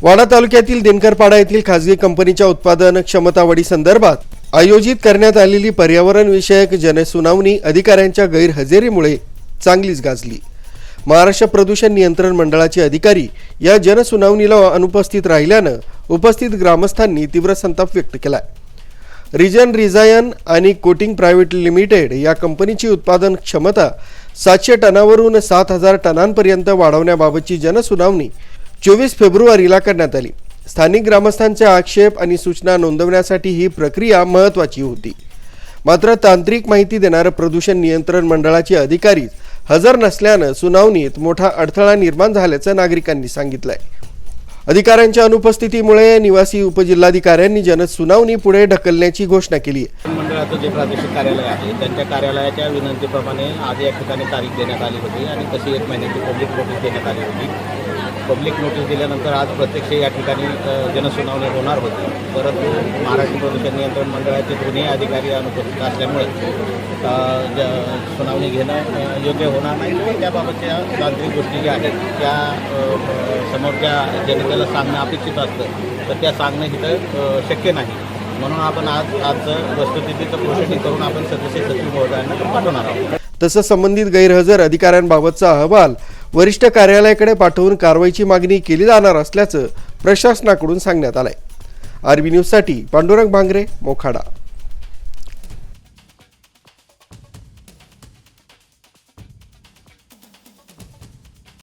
वाडा तालुक्यातील देनकरपाडा येथील खासगी कंपनीच्या उत्पादन क्षमता वाढी संदर्भात आयोजित करण्यात आलेली पर्यावरण विषयक जनसुनावणी अधिकाऱ्यांच्या गैरहजेरीमुळे चांगलीच गाजली। महाराष्ट्र प्रदूषण नियंत्रण मंडळाचे अधिकारी या जनसुनावणीला अनुपस्थित राहिल्याने उपस्थित ग्रामस्थांनी तीव्र संताप व्यक्त केला। रिजन रिझायन आणि कोटिंग प्रायव्हेट लिमिटेड या कंपनीची उत्पादन क्षमता 700 टनावरून 7000 टनांपर्यंत वाढवण्याबाबतची जनसुनावणी 24 फेब्रुवारीला करण्यात आली। स्थानिक ग्रामस्थांचे आक्षेप आणि सूचना नोंदवण्यासाठी ही प्रक्रिया महत्त्वाची होती। मात्र तांत्रिक माहिती देणारे प्रदूषण नियंत्रण मंडळाचे अधिकारी हजर नसल्याने सुनावणीत मोठा अडथळा निर्माण झाल्याचे नागरिकांनी सांगितले। अधिकाऱ्यांच्या अनुपस्थितीमुळे निवासी उपजिल्हाधिकाऱ्यांनी जनसुनावणी पुढे ढकलण्याची घोषणा केली आहे। मंडळाचं जे प्रादेशिक कार्यालय आहे त्यांच्या कार्यालयाच्या विनंतीप्रमाणे आज या ठिकाणी तारीख देण्यात आली होती आणि तशी 1 महिन्याची पब्लिक नोटीस देण्यात आली होती। पब्लिक नोटीस दिल्यानंतर आज प्रत्यक्ष या ठिकाणी जनसुनावणी होणार होती, परंतु महाराष्ट्र प्रदूषण नियंत्रण मंडळाचे दोन्ही अधिकारी अनुपस्थित असल्यामुळे सुनावणी घेणं योग्य होणार नाही। त्याबाबतच्या तांत्रिक गोष्टी ज्या आहेत त्या समोरच्या जनतेला सांगणं अपेक्षित असतं, तर त्या सांगणं इथं शक्य नाही। म्हणून आपण आजचं वस्तुस्थितीचं प्रोसेसिंग करून आपण सदस्य सचिव महोदयांना पाठवणार आहोत। तसंच संबंधित गैरहजर अधिकाऱ्यांबाबतचा अहवाल वरिष्ठ कार्यालयाकडे पाठवून कारवाईची मागणी केली जाणार असल्याचं प्रशासनाकडून सांगण्यात आलंय। आरबी न्यूजसाठी पांडुरंग भांगरे, मोखाडा।